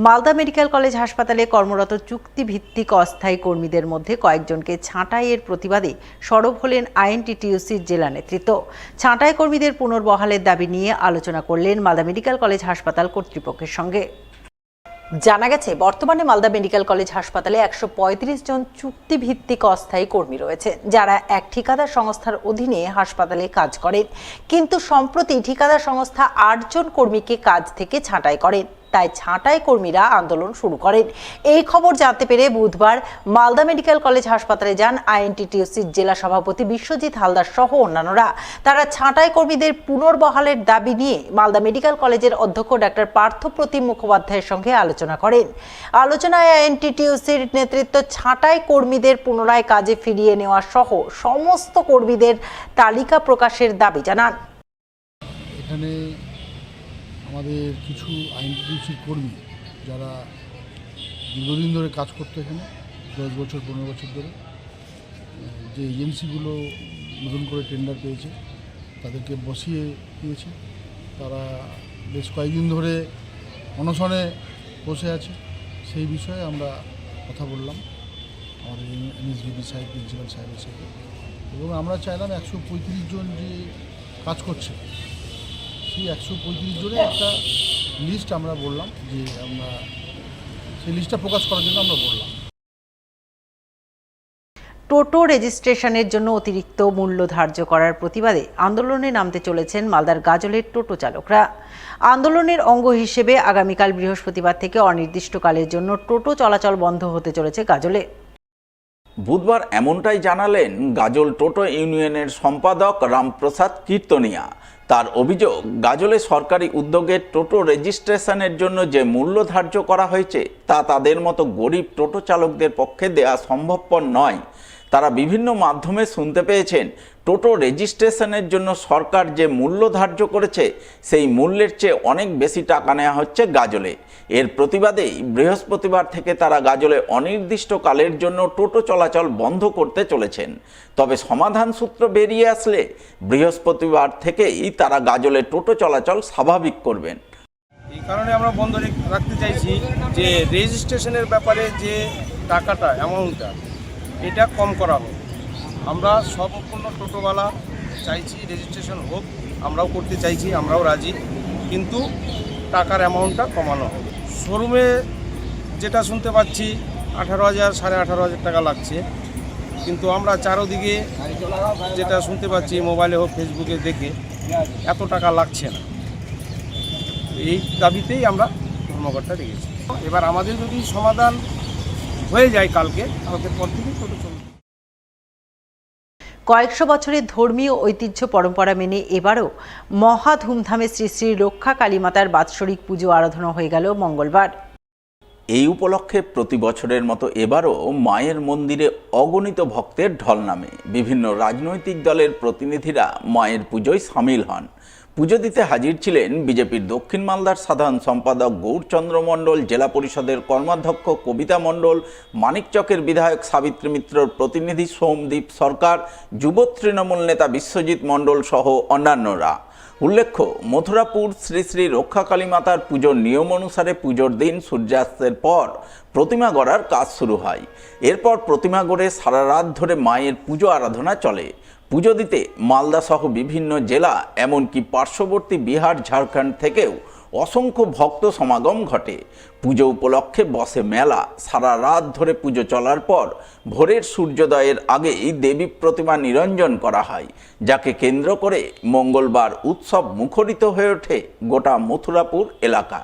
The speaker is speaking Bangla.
মালদা মেডিকেল কলেজ হাসপাতালে কর্মরত চুক্তিভিত্তিক অস্থায়ী কর্মীদের মধ্যে কয়েকজনকে ছাঁটাইয়ের প্রতিবাদে সরব হলেন আইএনটিটিইউসির জেলা নেতৃত্ব। ছাঁটাই কর্মীদের পুনর্বহালের দাবি নিয়ে আলোচনা করলেন মালদা মেডিকেল কলেজ হাসপাতাল কর্তৃপক্ষের সঙ্গে। জানা গেছে, বর্তমানে মালদা মেডিকেল কলেজ হাসপাতালে 135 জন চুক্তিভিত্তিক অস্থায়ী কর্মী রয়েছে, যারা এক ঠিকাদার সংস্থার অধীনে হাসপাতালে কাজ করেন। কিন্তু সম্প্রতি ঠিকাদার সংস্থা 8 জন কর্মীকে কাজ থেকে ছাঁটাই করেন। তাই ছাঁটাই কর্মীরা আন্দোলন শুরু করেন। এই খবর জানতে পেরে বুধবার মালদা মেডিকেল কলেজ হাসপাতালে যান আইএনটিটিইউসির জেলা সভাপতি বিশ্বজিৎ হালদার সহ অন্যান্যরা। তারা ছাঁটাই কর্মীদের পুনর্বহালের দাবি নিয়ে মালদা মেডিকেল কলেজের অধ্যক্ষ ডাক্তার পার্থপ্রতিম মুখোপাধ্যায়ের সঙ্গে আলোচনা করেন। আলোচনায় আইএনটিটিইউসির নেতৃত্ব ছাঁটাই কর্মীদের পুনরায় কাজে ফিরিয়ে নেওয়া সহ সমস্ত কর্মীদের তালিকা প্রকাশের দাবি জানান। এখানে আমাদের কিছু আইএনটিটিইউসির কর্মী যারা দীর্ঘদিন ধরে কাজ করতো, এখানে 10 বছর 15 বছর ধরে, যে এজেন্সিগুলো নতুন করে টেন্ডার পেয়েছে তাদেরকে বসিয়ে দিয়েছে। তারা বেশ কয়েকদিন ধরে অনশনে বসে আছে। সেই বিষয়ে আমরা কথা বললাম আমাদের এনএসডিপি সাহেব, প্রিন্সিপাল সাহেবের সাথে, এবং আমরা চাইলাম 135 জন যে কাজ করছে সেই 135 জনের একটা লিস্ট আমরা বললাম যে আমরা সেই লিস্টটা প্রকাশ করার জন্য আমরা বললাম। টোটো রেজিস্ট্রেশনের জন্য অতিরিক্ত মূল্য ধার্য করার প্রতিবাদে আন্দোলনে নামতে চলেছেন মালদার গাজলের টোটো চালকরা। আন্দোলনের অঙ্গ হিসেবে আগামীকাল বৃহস্পতিবার থেকে অনির্দিষ্টকালের জন্য টোটো চলাচল বন্ধ হতে চলেছে গাজলে। বুধবার এমনটাই জানালেন গাজল টোটো ইউনিয়নের সম্পাদক রামপ্রসাদ কীর্তনিয়া। তার অভিযোগ, গাজলে সরকারি উদ্যোগে টোটো রেজিস্ট্রেশনের জন্য যে মূল্য ধার্য করা হয়েছে তা তাদের মতো গরিব টোটো চালকদের পক্ষে দেয়া সম্ভবপর নয়। তারা বিভিন্ন মাধ্যমে শুনতে পেয়েছেন টোটো রেজিস্ট্রেশনের জন্য সরকার যে মূল্য ধার্য করেছে সেই মূল্যের চেয়ে অনেক বেশি টাকা নেওয়া হচ্ছে গাজলে। এর প্রতিবাদেই বৃহস্পতিবার থেকে তারা গাজলে অনির্দিষ্টকালের জন্য টোটো চলাচল বন্ধ করতে চলেছেন। তবে সমাধান সূত্র বেরিয়ে আসলে বৃহস্পতিবার থেকেই তারা গাজলে টোটো চলাচল স্বাভাবিক করবেন। এই কারণে আমরা বন্ধ রাখতে চাইছি যে রেজিস্ট্রেশনের ব্যাপারে যে টাকাটা, অ্যামাউন্টটা, এটা কম করা হোক। আমরা সম্পূর্ণ টোটোওয়ালা চাইছি রেজিস্ট্রেশন হোক, আমরাও করতে চাইছি, আমরাও রাজি, কিন্তু টাকার অ্যামাউন্টটা কমানো হোক। শোরুমে যেটা শুনতে পাচ্ছি 18,000 18,500 টাকা লাগছে, কিন্তু আমরা চারোদিকে যেটা শুনতে পাচ্ছি মোবাইলে হোক ফেসবুকে দেখে এত টাকা লাগছে না। এই দাবিতেই আমরা ধর্মঘটটা রেখেছি। এবার আমাদের যদি সমাধান হয়ে যায় কালকের পর থেকে টোটো চলবে। কয়েকশো বছরের ধর্মীয় ঐতিহ্য পরম্পরা মেনে এবারও মহা ধুমধামে শ্রী শ্রী রক্ষা কালীমাতার বাৎসরিক পুজো আরাধনা হয়ে গেল মঙ্গলবার। এই উপলক্ষে প্রতি বছরের মতো এবারও মায়ের মন্দিরে অগণিত ভক্তের ঢল নামে। বিভিন্ন রাজনৈতিক দলের প্রতিনিধিরা মায়ের পুজোয় সামিল হন। পুজো দিতে হাজির ছিলেন বিজেপির দক্ষিণ মালদার সাধারণ সম্পাদক গৌরচন্দ্র মণ্ডল, জেলা পরিষদের কর্মাধ্যক্ষ কবিতা মণ্ডল, মানিকচকের বিধায়ক সাবিত্রী মিত্রর প্রতিনিধি সোমদীপ সরকার, যুব তৃণমূল নেতা বিশ্বজিৎ মণ্ডল সহ অন্যান্যরা। উল্লেখ্য, মথুরাপুর শ্রী শ্রী রক্ষা কালীমাতার পুজোর নিয়ম অনুসারে পুজোর দিন সূর্যাস্তের পর প্রতিমা গড়ার কাজ শুরু হয়। এরপর প্রতিমা গড়ে সারা রাত ধরে মায়ের পুজো আরাধনা চলে। পুজো দিতে মালদা সহ বিভিন্ন জেলা, এমনকি পার্শ্ববর্তী বিহার, ঝাড়খণ্ড থেকেও অসংখ্য ভক্ত সমাগম ঘটে। পুজো উপলক্ষে বসে মেলা। সারা রাত ধরে পুজো চলার পর ভোরের সূর্যোদয়ের আগেই দেবী প্রতিমা নিরঞ্জন করা হয়, যাকে কেন্দ্র করে মঙ্গলবার উৎসব মুখরিত হয়ে ওঠে গোটা মথুরাপুর এলাকা।